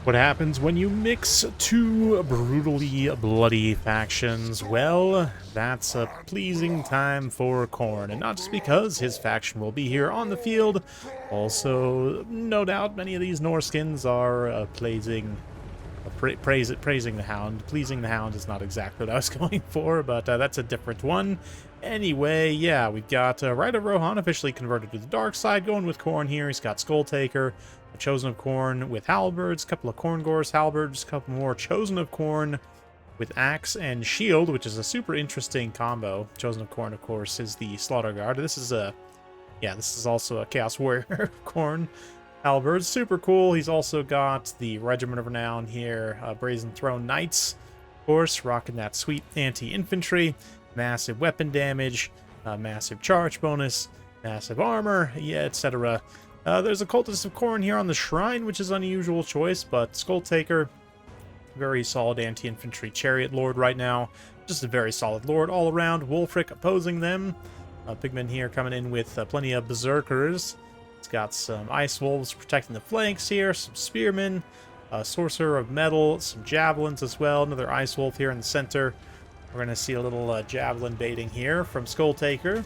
What happens when you mix two brutally bloody factions? Well, that's a pleasing time for Khorne, and not just because his faction will be here on the field. Also, no doubt many of these Norskins are praising the Hound. Pleasing the Hound is not exactly what I was going for, but that's a different one. Anyway, yeah, we've got Rite of Rohan officially converted to the dark side, going with Khorne here. He's got Skulltaker, a Chosen of Khorne with halberds, a couple of Khorngors halberds, a couple more Chosen of Khorne with axe and shield, which is a super interesting combo. Chosen of Khorne, of course, is the Slaughter Guard. This is also a Chaos Warrior Khorne. Halberds, super cool. He's also got the Regiment of Renown here, Brazen Throne Knights, of course, rocking that sweet anti-infantry, massive weapon damage, massive charge bonus, massive armor, yeah, etc. There's a Cultist of Khorne here on the Shrine, which is an unusual choice, but Skulltaker, very solid anti-infantry Chariot Lord right now. Just a very solid Lord all around. Wulfric opposing them. Pigmen here coming in with plenty of Berserkers. It's got some Ice Wolves protecting the flanks here, some Spearmen, Sorcerer of Metal, some Javelins as well. Another Ice Wolf here in the center. We're going to see a little Javelin baiting here from Skulltaker.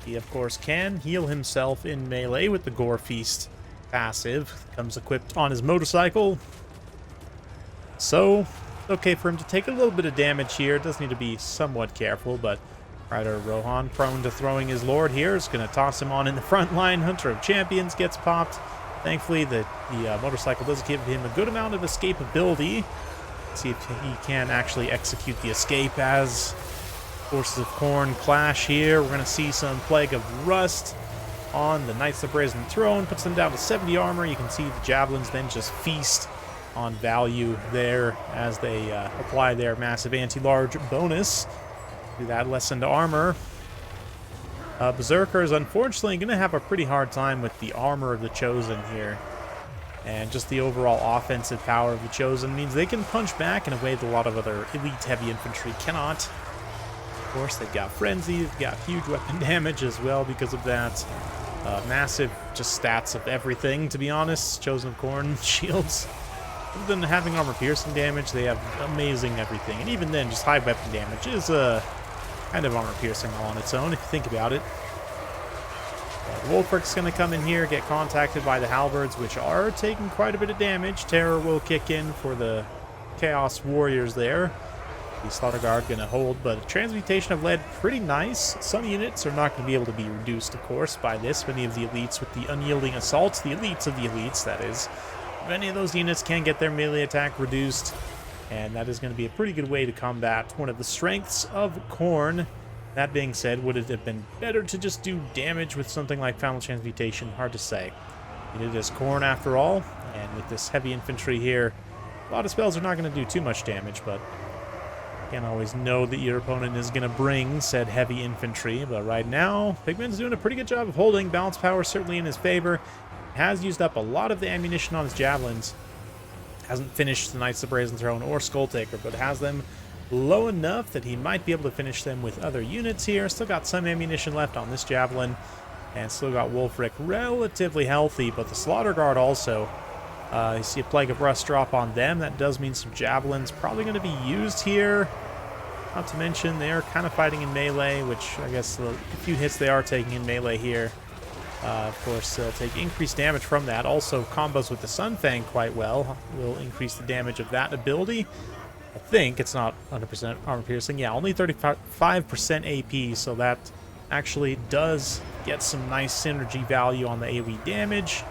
He, of course, can heal himself in melee with the Gore Feast passive. Comes equipped on his motorcycle. So, okay for him to take a little bit of damage here. Does need to be somewhat careful, but Rider Rohan, prone to throwing his lord here, is going to toss him on in the front line. Hunter of Champions gets popped. Thankfully, the motorcycle does give him a good amount of escapability. Let's see if he can actually execute the escape as Forces of Khorne clash here. We're going to see some Plague of Rust on the Knights of the Brazen Throne. Puts them down to 70 armor. You can see the Javelins then just feast on value there as they apply their massive anti-large bonus. Do that lessened armor. Berserker is unfortunately going to have a pretty hard time with the armor of the Chosen here. And just the overall offensive power of the Chosen means they can punch back in a way that a lot of other elite heavy infantry cannot. Of course, they've got Frenzy, they've got huge weapon damage as well because of that. Massive just stats of everything, to be honest. Chosen of Khorne, shields. Other than having armor-piercing damage, they have amazing everything. And even then, just high weapon damage is kind of armor-piercing all on its own, if you think about it. Wulfric's going to come in here, get contacted by the halberds, which are taking quite a bit of damage. Terror will kick in for the Chaos Warriors there. The Slaughter Guard going to hold, but Transmutation of Lead, pretty nice. Some units are not going to be able to be reduced, of course, by this. Many of the elites with the Unyielding Assaults, the elites of the elites, that is. Many of those units can get their melee attack reduced, and that is going to be a pretty good way to combat one of the strengths of Khorne. That being said, would it have been better to just do damage with something like Final Transmutation? Hard to say. It is Khorne after all, and with this heavy infantry here, a lot of spells are not going to do too much damage, but you can't always know that your opponent is going to bring said heavy infantry. But right now, Pigman's doing a pretty good job of holding. Balance power certainly in his favor. Has used up a lot of the ammunition on his Javelins. Hasn't finished the Knights of the Brazen Throne or Skulltaker, but has them low enough that he might be able to finish them with other units here. Still got some ammunition left on this Javelin, and still got Wulfric relatively healthy, but the Slaughter Guard also. You see a Plague of Rust drop on them. That does mean some Javelins probably going to be used here. Not to mention they are kind of fighting in melee, which I guess the few hits they are taking in melee here. Of course, they'll take increased damage from that. Also, combos with the Sunfang quite well will increase the damage of that ability. I think it's not 100% armor piercing. Yeah, only 35% AP, so that actually does get some nice synergy value on the AoE damage.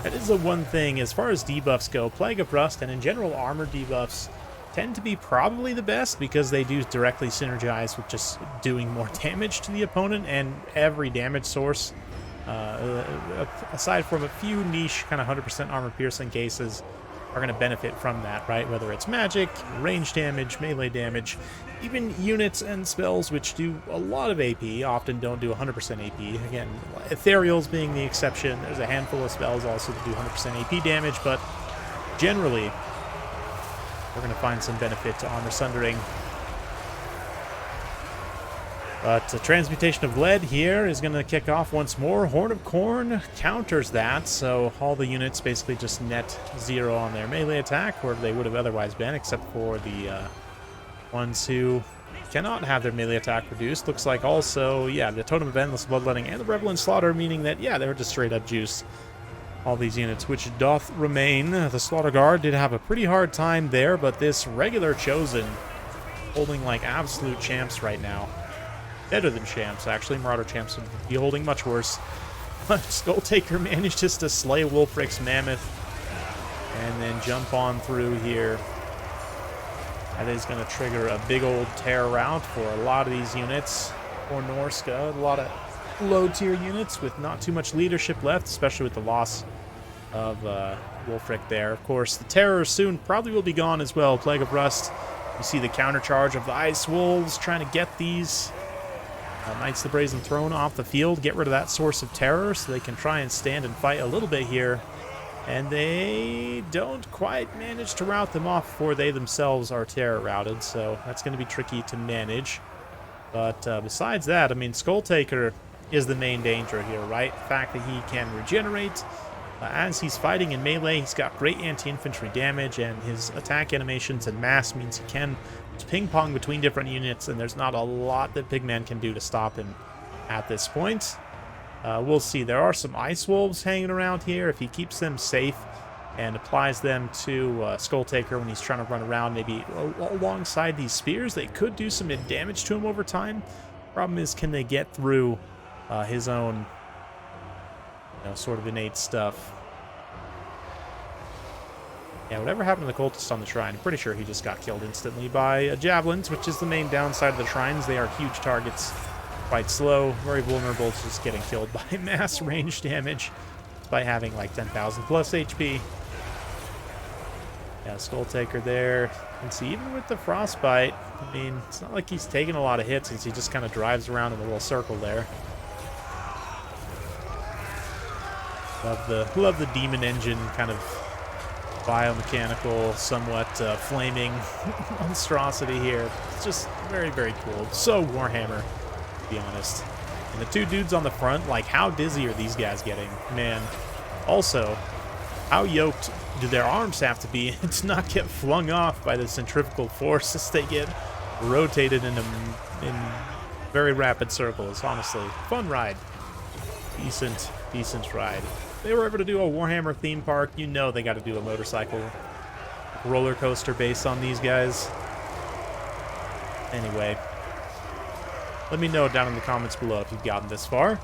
That is the one thing. As far as debuffs go, Plague of Rust and in general armor debuffs tend to be probably the best because they do directly synergize with just doing more damage to the opponent, and every damage source, aside from a few niche kind of 100% armor piercing cases, are going to benefit from that, right? Whether it's magic, range damage, melee damage, even units and spells which do a lot of AP often don't do 100% AP. Again, Ethereals being the exception. There's a handful of spells also that do 100% AP damage, but generally we're going to find some benefit to Armor Sundering. But the transmutation of lead here is going to kick off once more. Horn of Khorne counters that, so all the units basically just net 0 on their melee attack, where they would have otherwise been, except for the ones who cannot have their melee attack reduced. Looks like also, yeah, the Totem of Endless Bloodletting and the Revelant Slaughter, meaning that, yeah, they were just straight up juice. All these units, which doth remain. The Slaughter Guard did have a pretty hard time there, but this regular Chosen holding like absolute champs right now. Better than champs, actually. Marauder champs would be holding much worse. But Skulltaker manages to slay Wulfric's Mammoth and then jump on through here. That is going to trigger a big old tear route for a lot of these units. For Norsca, a lot of low-tier units with not too much leadership left, especially with the loss of Wulfric there. Of course, the Terror soon probably will be gone as well. Plague of Rust. You see the countercharge of the Ice Wolves trying to get these Knights of the Brazen Throne off the field, get rid of that source of terror so they can try and stand and fight a little bit here. And they don't quite manage to rout them off before they themselves are terror routed, so that's going to be tricky to manage. But besides that, I mean, Skulltaker is the main danger here, right? The fact that he can regenerate. As he's fighting in melee, he's got great anti-infantry damage, and his attack animations and mass means he can ping-pong between different units, and there's not a lot that Pigman can do to stop him at this point. We'll see. There are some Ice Wolves hanging around here. If he keeps them safe and applies them to Skulltaker when he's trying to run around, maybe alongside these spears, they could do some damage to him over time. Problem is, can they get through his own, sort of innate stuff? Yeah, whatever happened to the cultist on the shrine, I'm pretty sure he just got killed instantly by javelins, which is the main downside of the shrines. They are huge targets, quite slow, very vulnerable to just getting killed by mass range damage by having like 10,000 plus HP. Yeah, Skulltaker there. And see, even with the Frostbite, I mean, it's not like he's taking a lot of hits since he just kind of drives around in a little circle there. Love the Demon Engine kind of biomechanical, somewhat flaming monstrosity here. It's just very, very cool. So Warhammer, to be honest. And the two dudes on the front, like, how dizzy are these guys getting? Man. Also, how yoked do their arms have to be to not get flung off by the centrifugal force as they get rotated in very rapid circles? Honestly, fun ride. Decent ride. If they were ever to do a Warhammer theme park, you know they got to do a motorcycle roller coaster based on these guys. Anyway, let me know down in the comments below if you've gotten this far.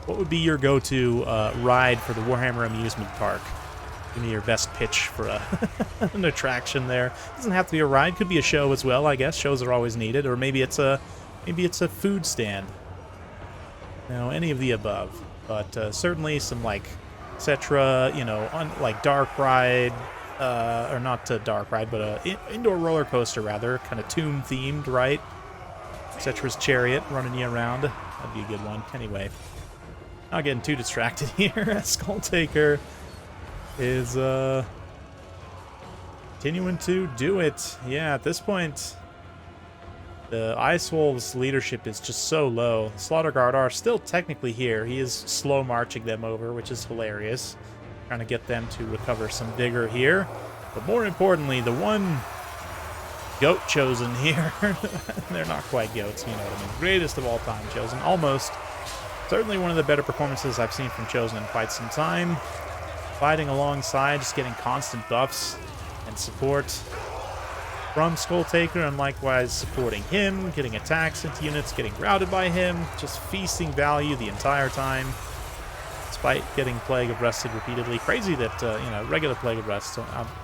What would be your go-to ride for the Warhammer amusement park? Give me your best pitch for an attraction there. Doesn't have to be a ride, could be a show as well, I guess. Shows are always needed, or maybe it's a food stand. No, any of the above. But certainly some like Cetra, like Dark Ride, or not Dark Ride, but indoor roller coaster rather, kind of tomb themed, right? Cetra's Chariot running you around. That'd be a good one. Anyway, not getting too distracted here. Skulltaker is continuing to do it. Yeah, at this point, the Ice Wolves' leadership is just so low. The Slaughter Guard are still technically here. He is slow marching them over, which is hilarious. Trying to get them to recover some vigor here. But more importantly, the one goat chosen here. They're not quite goats, you know what I mean. Greatest of all time chosen, almost. Certainly one of the better performances I've seen from Chosen in quite some time. Fighting alongside, just getting constant buffs and support from Skulltaker, and likewise supporting him, getting attacks into units, getting routed by him, just feasting value the entire time, despite getting Plague of Rusted repeatedly. Crazy that, regular Plague of Rust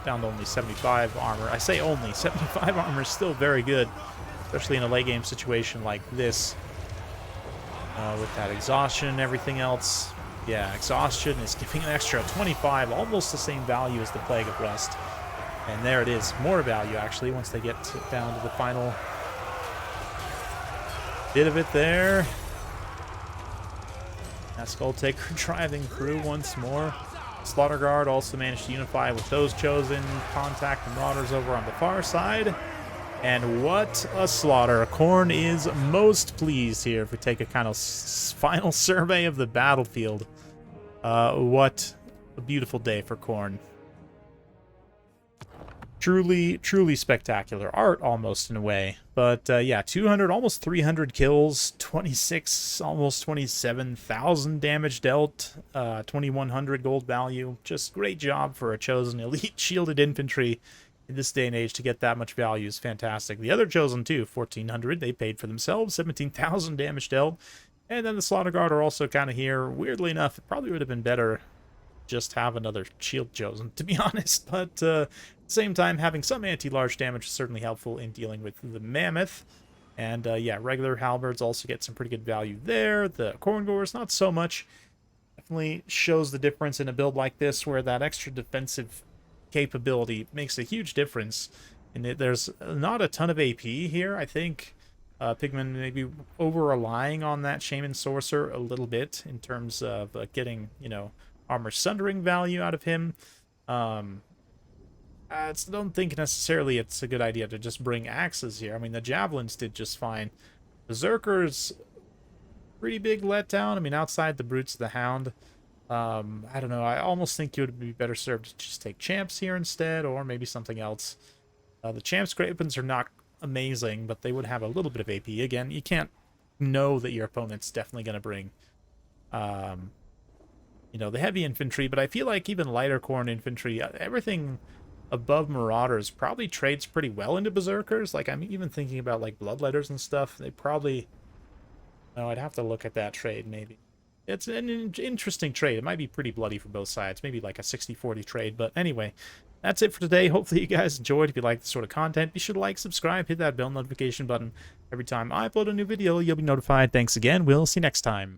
down to only 75 armor. I say only, 75 armor is still very good, especially in a late game situation like this. With that exhaustion and everything else. Yeah, exhaustion is giving an extra 25, almost the same value as the Plague of Rust. And there it is, more value actually once they get down to the final bit of it there. That Skulltaker driving through once more. Slaughter Guard also managed to unify with those chosen. Contact the Marauders over on the far side. And what a slaughter. Khorne is most pleased here if we take a kind of final survey of the battlefield. What a beautiful day for Khorne. Truly, truly spectacular art, almost, in a way. But, yeah, 200, almost 300 kills, 26, almost 27,000 damage dealt, 2,100 gold value. Just great job for a chosen elite shielded infantry in this day and age to get that much value is fantastic. The other chosen, too, 1,400, they paid for themselves, 17,000 damage dealt. And then the Slaughter Guard are also kind of here. Weirdly enough, it probably would have been better just have another shield chosen, to be honest. But at the same time, having some anti-large damage is certainly helpful in dealing with the Mammoth. And yeah, regular halberds also get some pretty good value there. The Khorne Gores, not so much. Definitely shows the difference in a build like this, where that extra defensive capability makes a huge difference. And there's not a ton of AP here, I think. Pigman maybe over-relying on that Shaman Sorcerer a little bit in terms of getting, you know, armor sundering value out of him. I don't think necessarily it's a good idea to just bring axes here. I mean, the javelins did just fine. Berserkers, pretty big letdown. I mean, outside the Brutes of the Hound, I don't know. I almost think you would be better served to just take champs here instead, or maybe something else. The champs' great weapons are not amazing, but they would have a little bit of AP. Again, you can't know that your opponent's definitely going to bring you know, the heavy infantry, but I feel like even lighter Khorne infantry, everything above Marauders probably trades pretty well into Berserkers. Like, I'm even thinking about, like, Bloodletters and stuff. They probably... No, I'd have to look at that trade, maybe. It's an interesting trade. It might be pretty bloody for both sides. Maybe like a 60-40 trade. But anyway, that's it for today. Hopefully you guys enjoyed. If you like this sort of content, be sure to like, subscribe, hit that bell notification button. Every time I upload a new video, you'll be notified. Thanks again. We'll see you next time.